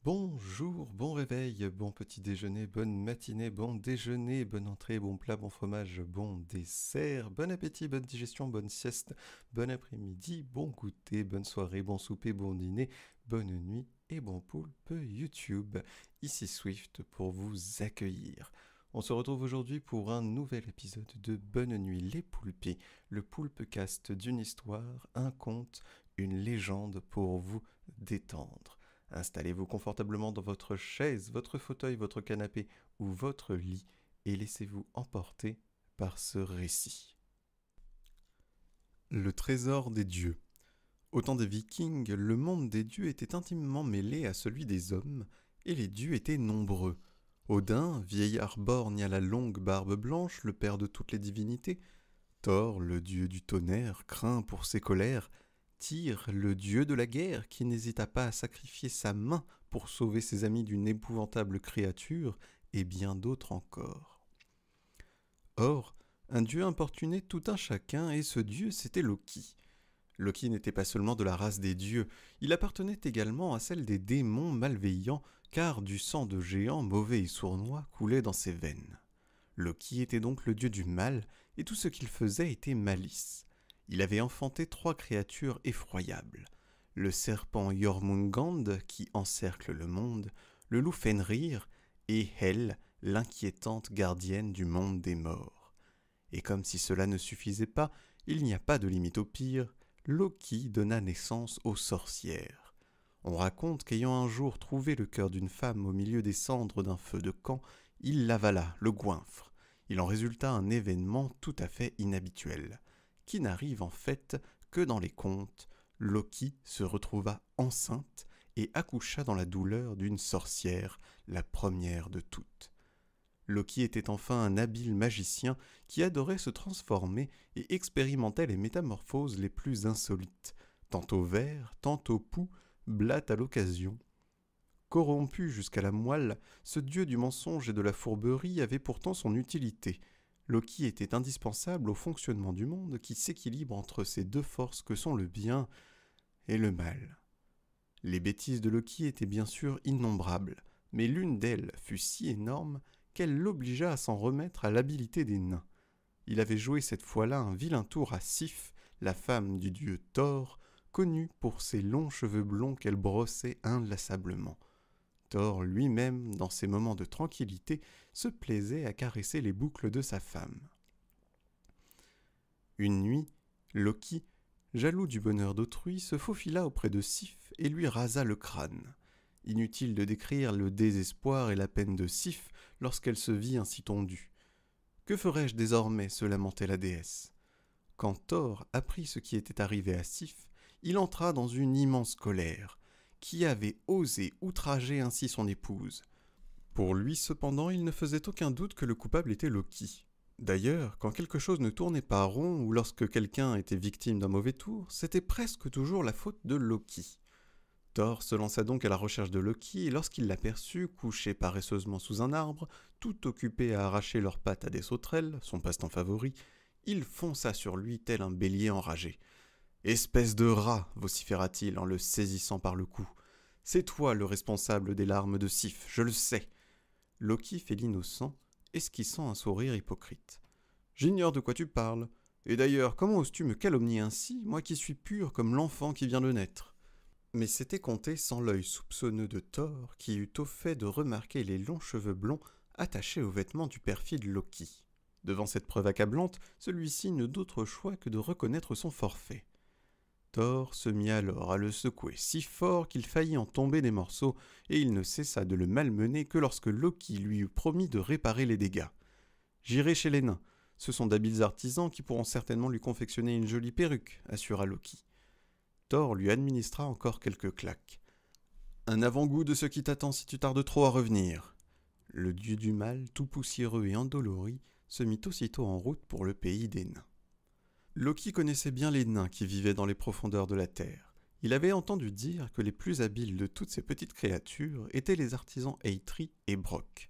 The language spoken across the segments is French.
Bonjour, bon réveil, bon petit déjeuner, bonne matinée, bon déjeuner, bonne entrée, bon plat, bon fromage, bon dessert, bon appétit, bonne digestion, bonne sieste, bon après-midi, bon goûter, bonne soirée, bon souper, bon dîner, bonne nuit et bon poulpe YouTube. Ici Swift pour vous accueillir. On se retrouve aujourd'hui pour un nouvel épisode de Bonne Nuit les Poulpes, le poulpecast d'une histoire, un conte, une légende pour vous détendre. Installez-vous confortablement dans votre chaise, votre fauteuil, votre canapé ou votre lit et laissez-vous emporter par ce récit. Le trésor des dieux. Au temps des Vikings, le monde des dieux était intimement mêlé à celui des hommes, et les dieux étaient nombreux. Odin, vieillard borgne à la longue barbe blanche, le père de toutes les divinités. Thor, le dieu du tonnerre, craint pour ses colères. Tyr, le dieu de la guerre, qui n'hésita pas à sacrifier sa main pour sauver ses amis d'une épouvantable créature, et bien d'autres encore. Or, un dieu importunait tout un chacun, et ce dieu c'était Loki. Loki n'était pas seulement de la race des dieux, il appartenait également à celle des démons malveillants, car du sang de géants mauvais et sournois coulait dans ses veines. Loki était donc le dieu du mal, et tout ce qu'il faisait était malice. Il avait enfanté 3 créatures effroyables. Le serpent Jormungand, qui encercle le monde, le loup Fenrir, et Hel, l'inquiétante gardienne du monde des morts. Et comme si cela ne suffisait pas, il n'y a pas de limite au pire, Loki donna naissance aux sorcières. On raconte qu'ayant un jour trouvé le cœur d'une femme au milieu des cendres d'un feu de camp, il l'avala, le goinfre. Il en résulta un événement tout à fait inhabituel, qui n'arrive en fait que dans les contes. Loki se retrouva enceinte et accoucha dans la douleur d'une sorcière, la première de toutes. Loki était enfin un habile magicien qui adorait se transformer et expérimentait les métamorphoses les plus insolites, tantôt vert, tantôt poux, blatte à l'occasion. Corrompu jusqu'à la moelle, ce dieu du mensonge et de la fourberie avait pourtant son utilité. Loki était indispensable au fonctionnement du monde qui s'équilibre entre ces deux forces que sont le bien et le mal. Les bêtises de Loki étaient bien sûr innombrables, mais l'une d'elles fut si énorme qu'elle l'obligea à s'en remettre à l'habileté des nains. Il avait joué cette fois-là un vilain tour à Sif, la femme du dieu Thor, connue pour ses longs cheveux blonds qu'elle brossait inlassablement. Thor lui-même, dans ses moments de tranquillité, se plaisait à caresser les boucles de sa femme. Une nuit, Loki, jaloux du bonheur d'autrui, se faufila auprès de Sif et lui rasa le crâne. Inutile de décrire le désespoir et la peine de Sif lorsqu'elle se vit ainsi tondue. « Que ferais-je désormais » se lamentait la déesse. Quand Thor apprit ce qui était arrivé à Sif, il entra dans une immense colère. Qui avait osé outrager ainsi son épouse ? Pour lui, cependant, il ne faisait aucun doute que le coupable était Loki. D'ailleurs, quand quelque chose ne tournait pas rond ou lorsque quelqu'un était victime d'un mauvais tour, c'était presque toujours la faute de Loki. Thor se lança donc à la recherche de Loki et lorsqu'il l'aperçut, couché paresseusement sous un arbre, tout occupé à arracher leurs pattes à des sauterelles, son passe-temps favori, il fonça sur lui tel un bélier enragé. « Espèce de rat !» vociféra-t-il en le saisissant par le cou. « C'est toi le responsable des larmes de Sif, je le sais !» Loki fait l'innocent, esquissant un sourire hypocrite. « J'ignore de quoi tu parles. Et d'ailleurs, comment oses-tu me calomnier ainsi, moi qui suis pur comme l'enfant qui vient de naître ?» Mais c'était compté sans l'œil soupçonneux de Thor, qui eut au fait de remarquer les longs cheveux blonds attachés aux vêtements du perfide Loki. Devant cette preuve accablante, celui-ci n'eut d'autre choix que de reconnaître son forfait. Thor se mit alors à le secouer si fort qu'il faillit en tomber des morceaux, et il ne cessa de le malmener que lorsque Loki lui eut promis de réparer les dégâts. « J'irai chez les nains. Ce sont d'habiles artisans qui pourront certainement lui confectionner une jolie perruque, » assura Loki. Thor lui administra encore quelques claques. « Un avant-goût de ce qui t'attend si tu tardes trop à revenir. » Le dieu du mal, tout poussiéreux et endolori, se mit aussitôt en route pour le pays des nains. Loki connaissait bien les nains qui vivaient dans les profondeurs de la terre. Il avait entendu dire que les plus habiles de toutes ces petites créatures étaient les artisans Eitri et Brok.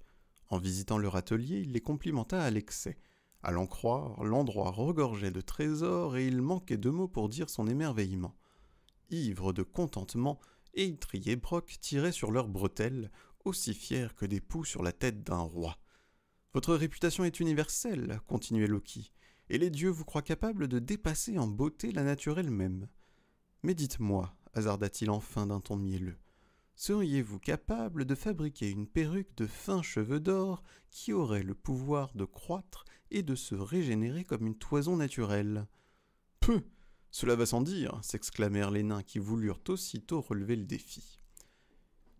En visitant leur atelier, il les complimenta à l'excès. À l'en croire, l'endroit regorgeait de trésors et il manquait de mots pour dire son émerveillement. Ivre de contentement, et Eitri et Brock tiraient sur leurs bretelles, aussi fiers que des poux sur la tête d'un roi. « Votre réputation est universelle, continuait Loki, et les dieux vous croient capable de dépasser en beauté la nature elle-même. Mais dites-moi, hasarda-t-il enfin d'un ton mielleux, seriez-vous capable de fabriquer une perruque de fins cheveux d'or qui aurait le pouvoir de croître et de se régénérer comme une toison naturelle ?»« Peu, cela va sans dire, s'exclamèrent les nains qui voulurent aussitôt relever le défi.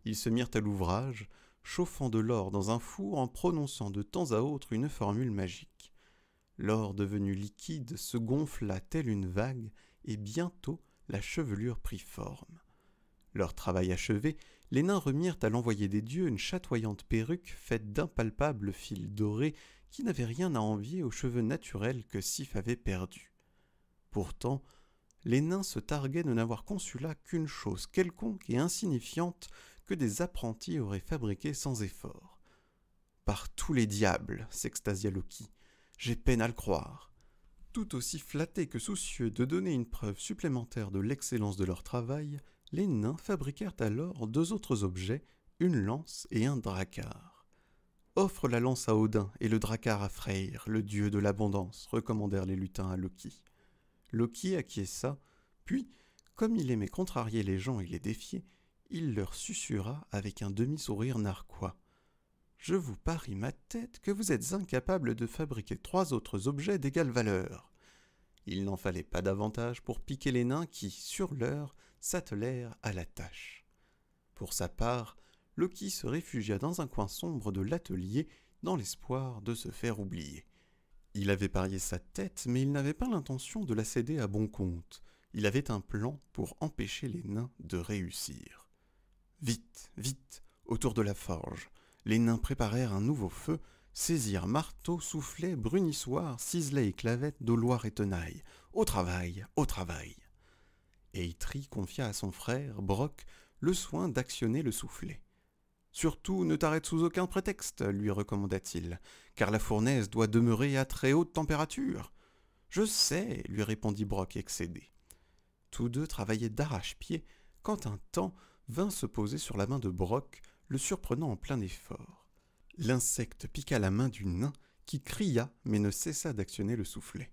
Ils se mirent à l'ouvrage, chauffant de l'or dans un four en prononçant de temps à autre une formule magique. L'or devenu liquide se gonfla telle une vague, et bientôt la chevelure prit forme. Leur travail achevé, les nains remirent à l'envoyé des dieux une chatoyante perruque faite d'impalpables fils dorés qui n'avaient rien à envier aux cheveux naturels que Sif avait perdus. Pourtant, les nains se targuaient de n'avoir conçu là qu'une chose quelconque et insignifiante que des apprentis auraient fabriquée sans effort. « Par tous les diables !» s'extasia Loki. « J'ai peine à le croire. » Tout aussi flattés que soucieux de donner une preuve supplémentaire de l'excellence de leur travail, les nains fabriquèrent alors 2 autres objets, une lance et un drakkar. « Offre la lance à Odin et le drakkar à Freyr, le dieu de l'abondance, » recommandèrent les lutins à Loki. Loki acquiesça, puis, comme il aimait contrarier les gens et les défier, il leur susurra avec un demi-sourire narquois. « Je vous parie ma tête que vous êtes incapables de fabriquer 3 autres objets d'égale valeur. » Il n'en fallait pas davantage pour piquer les nains qui, sur l'heure, s'attelèrent à la tâche. Pour sa part, Loki se réfugia dans un coin sombre de l'atelier dans l'espoir de se faire oublier. Il avait parié sa tête, mais il n'avait pas l'intention de la céder à bon compte. Il avait un plan pour empêcher les nains de réussir. Vite, vite, autour de la forge, les nains préparèrent un nouveau feu, saisirent marteau, soufflet, brunissoir, ciselet et clavette, dauloir et tenaille. Au travail, au travail. Et Eitri confia à son frère, Brock, le soin d'actionner le soufflet. « Surtout, ne t'arrête sous aucun prétexte, lui recommanda-t-il, car la fournaise doit demeurer à très haute température. »« Je sais, lui répondit Brock excédé. Tous deux travaillaient d'arrache-pied quand un taon vint se poser sur la main de Brock, le surprenant en plein effort. L'insecte piqua la main du nain qui cria mais ne cessa d'actionner le soufflet.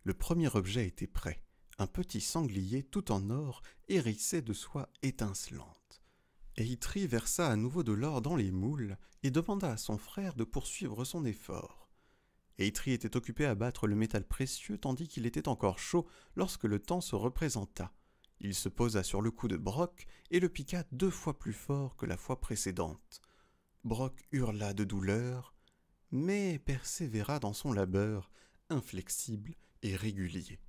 Le premier objet était prêt, un petit sanglier tout en or hérissé de soie étincelante. Eitri versa à nouveau de l'or dans les moules et demanda à son frère de poursuivre son effort. Eitri était occupé à battre le métal précieux tandis qu'il était encore chaud lorsque le taon se représenta. Il se posa sur le cou de Brock et le piqua 2 fois plus fort que la fois précédente. Brock hurla de douleur, mais persévéra dans son labeur, inflexible et régulier.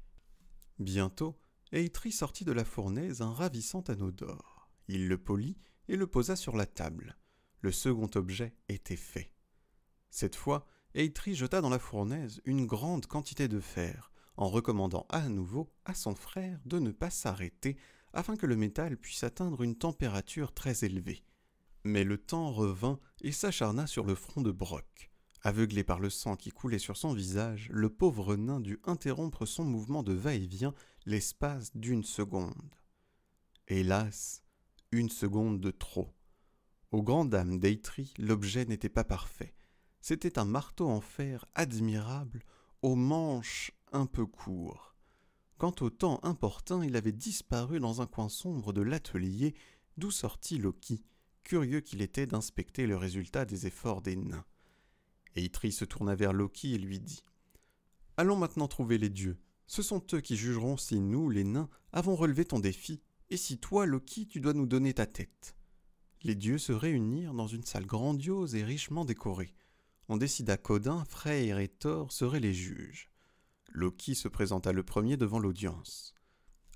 Bientôt, Eitri sortit de la fournaise un ravissant anneau d'or. Il le polit et le posa sur la table. Le second objet était fait. Cette fois, Eitri jeta dans la fournaise une grande quantité de fer, en recommandant à nouveau à son frère de ne pas s'arrêter afin que le métal puisse atteindre une température très élevée. Mais le taon revint et s'acharna sur le front de Brock. Aveuglé par le sang qui coulait sur son visage, le pauvre nain dut interrompre son mouvement de va-et-vient l'espace d'1 seconde. Hélas, 1 seconde de trop. Aux grandes dames d'Eitri, l'objet n'était pas parfait. C'était un marteau en fer admirable, aux manches un peu courts. Quant au taon importun, il avait disparu dans un coin sombre de l'atelier, d'où sortit Loki, curieux qu'il était d'inspecter le résultat des efforts des nains. Eitri se tourna vers Loki et lui dit « Allons maintenant trouver les dieux. Ce sont eux qui jugeront si nous, les nains, avons relevé ton défi, et si toi, Loki, tu dois nous donner ta tête. » Les dieux se réunirent dans une salle grandiose et richement décorée. On décida qu'Odin, Freyr et Thor seraient les juges. Loki se présenta le premier devant l'audience.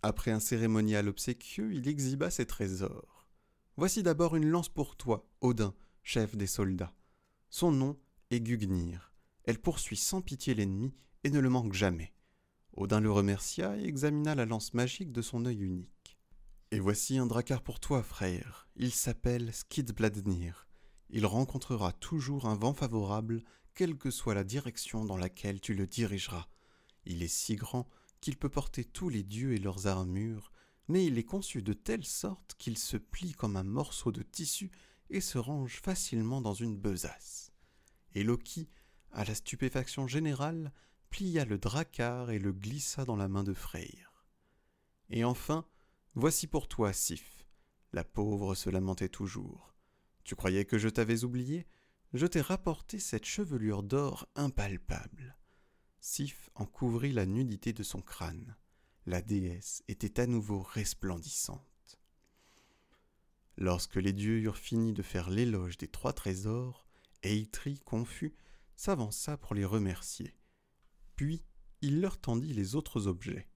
Après un cérémonial obséquieux, il exhiba ses trésors. « Voici d'abord une lance pour toi, Odin, chef des soldats. Son nom est Gungnir. Elle poursuit sans pitié l'ennemi et ne le manque jamais. » Odin le remercia et examina la lance magique de son œil unique. « Et voici un drakkar pour toi, frère. Il s'appelle Skidbladnir. Il rencontrera toujours un vent favorable, quelle que soit la direction dans laquelle tu le dirigeras. Il est si grand qu'il peut porter tous les dieux et leurs armures, mais il est conçu de telle sorte qu'il se plie comme un morceau de tissu et se range facilement dans une besace. Et Loki, à la stupéfaction générale, plia le dracard et le glissa dans la main de Freyr. Et enfin, voici pour toi, Sif. La pauvre se lamentait toujours. Tu croyais que je t'avais oublié ? Je t'ai rapporté cette chevelure d'or impalpable. Sif en couvrit la nudité de son crâne. La déesse était à nouveau resplendissante. Lorsque les dieux eurent fini de faire l'éloge des 3 trésors, Eitri, confus, s'avança pour les remercier. Puis, il leur tendit les autres objets.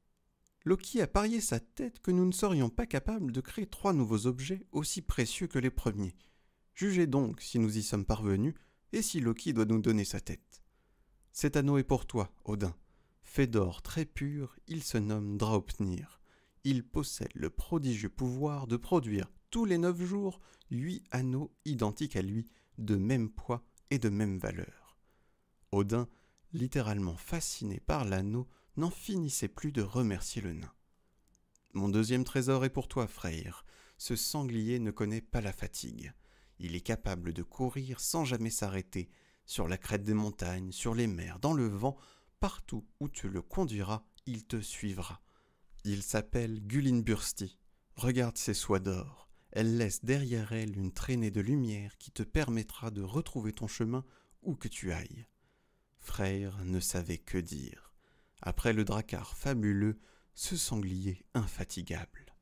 Loki a parié sa tête que nous ne serions pas capables de créer 3 nouveaux objets aussi précieux que les premiers. Jugez donc si nous y sommes parvenus et si Loki doit nous donner sa tête. Cet anneau est pour toi, Odin. Fait d'or très pur, il se nomme Draupnir. Il possède le prodigieux pouvoir de produire tous les 9 jours 8 anneaux identiques à lui, de même poids et de même valeur. Odin, littéralement fasciné par l'anneau, n'en finissait plus de remercier le nain. Mon 2e trésor est pour toi, Freyr. Ce sanglier ne connaît pas la fatigue. Il est capable de courir sans jamais s'arrêter, sur la crête des montagnes, sur les mers, dans le vent, partout où tu le conduiras, il te suivra. Il s'appelle Gullinbursti. Regarde ses soies d'or. Elle laisse derrière elle une traînée de lumière qui te permettra de retrouver ton chemin où que tu ailles. Freyr ne savait que dire. Après le dracard fabuleux, ce sanglier infatigable.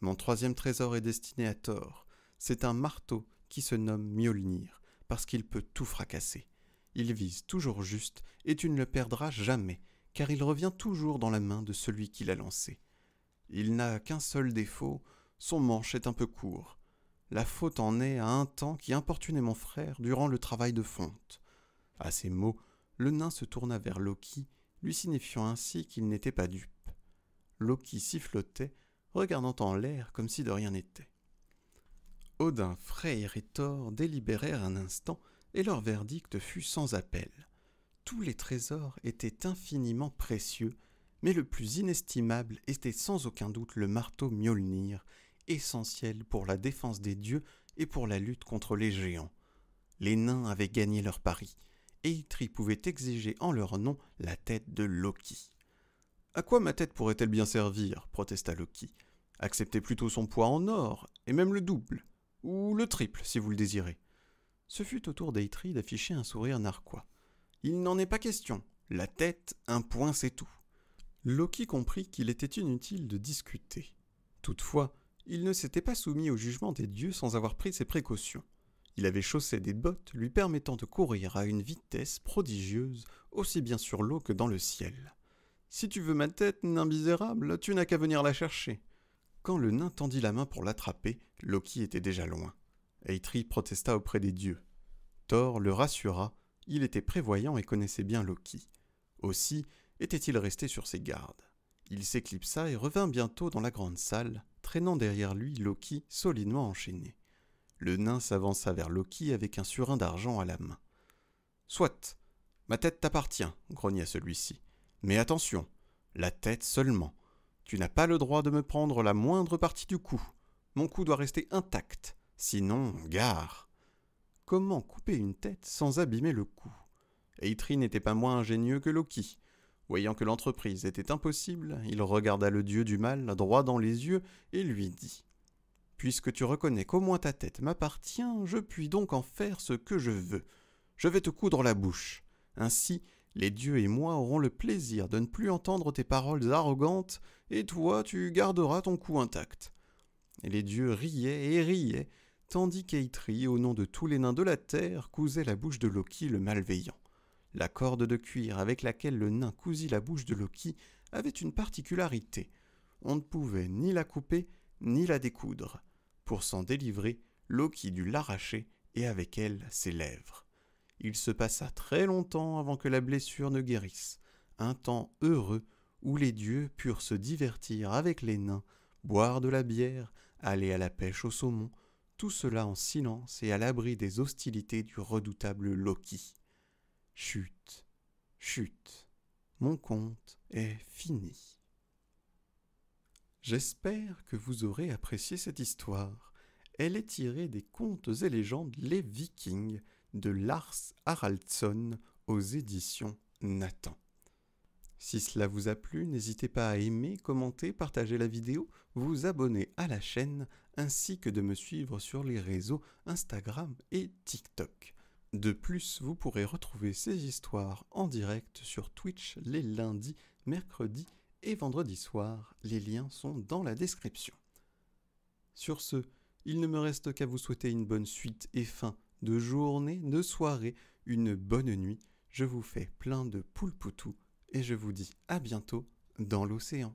Mon 3e trésor est destiné à Thor. C'est un marteau qui se nomme Mjolnir, parce qu'il peut tout fracasser. Il vise toujours juste et tu ne le perdras jamais, car il revient toujours dans la main de celui qui l'a lancé. Il n'a qu'un seul défaut, son manche est un peu court. La faute en est à un temps qui importunait mon frère durant le travail de fonte. À ces mots, le nain se tourna vers Loki, lui signifiant ainsi qu'il n'était pas dupe. Loki sifflotait, regardant en l'air comme si de rien n'était. Odin, Freyr et Thor délibérèrent un instant, et leur verdict fut sans appel. Tous les trésors étaient infiniment précieux, mais le plus inestimable était sans aucun doute le marteau Mjolnir, essentiel pour la défense des dieux et pour la lutte contre les géants. Les nains avaient gagné leur pari, et Eitri pouvait exiger en leur nom la tête de Loki. « À quoi ma tête pourrait-elle bien servir ?» protesta Loki. « Acceptez plutôt son poids en or, et même le double, ou le triple si vous le désirez. » Ce fut au tour d'Eitri d'afficher un sourire narquois. « Il n'en est pas question. La tête, un point, c'est tout. » Loki comprit qu'il était inutile de discuter. Toutefois, il ne s'était pas soumis au jugement des dieux sans avoir pris ses précautions. Il avait chaussé des bottes lui permettant de courir à une vitesse prodigieuse, aussi bien sur l'eau que dans le ciel. « Si tu veux ma tête, nain misérable, tu n'as qu'à venir la chercher. » Quand le nain tendit la main pour l'attraper, Loki était déjà loin. Eitri protesta auprès des dieux. Thor le rassura, il était prévoyant et connaissait bien Loki. Aussi était-il resté sur ses gardes. Il s'éclipsa et revint bientôt dans la grande salle, traînant derrière lui Loki solidement enchaîné. Le nain s'avança vers Loki avec un surin d'argent à la main. « Soit, ma tête t'appartient, grogna celui-ci. Mais attention, la tête seulement. Tu n'as pas le droit de me prendre la moindre partie du cou. Mon cou doit rester intact, sinon, gare. » Comment couper une tête sans abîmer le cou ? Eitri n'était pas moins ingénieux que Loki. Voyant que l'entreprise était impossible, il regarda le dieu du mal droit dans les yeux et lui dit « Puisque tu reconnais qu'au moins ta tête m'appartient, je puis donc en faire ce que je veux. Je vais te coudre la bouche. Ainsi, les dieux et moi aurons le plaisir de ne plus entendre tes paroles arrogantes, et toi, tu garderas ton cou intact. » Et les dieux riaient et riaient, tandis qu'Eitri, au nom de tous les nains de la terre, cousait la bouche de Loki le malveillant. La corde de cuir avec laquelle le nain cousit la bouche de Loki avait une particularité. On ne pouvait ni la couper, ni la découdre. Pour s'en délivrer, Loki dut l'arracher, et avec elle ses lèvres. Il se passa très longtemps avant que la blessure ne guérisse, un temps heureux où les dieux purent se divertir avec les nains, boire de la bière, aller à la pêche au saumon, tout cela en silence et à l'abri des hostilités du redoutable Loki. Chut, chut, mon conte est fini. J'espère que vous aurez apprécié cette histoire. Elle est tirée des contes et légendes Les Vikings de Lars Haraldsson aux éditions Nathan. Si cela vous a plu, n'hésitez pas à aimer, commenter, partager la vidéo, vous abonner à la chaîne, ainsi que de me suivre sur les réseaux Instagram et TikTok. De plus, vous pourrez retrouver ces histoires en direct sur Twitch les lundis, mercredis et vendredis soirs. Les liens sont dans la description. Sur ce, il ne me reste qu'à vous souhaiter une bonne suite et fin de journée, de soirée, une bonne nuit. Je vous fais plein de poulpoutou et je vous dis à bientôt dans l'océan.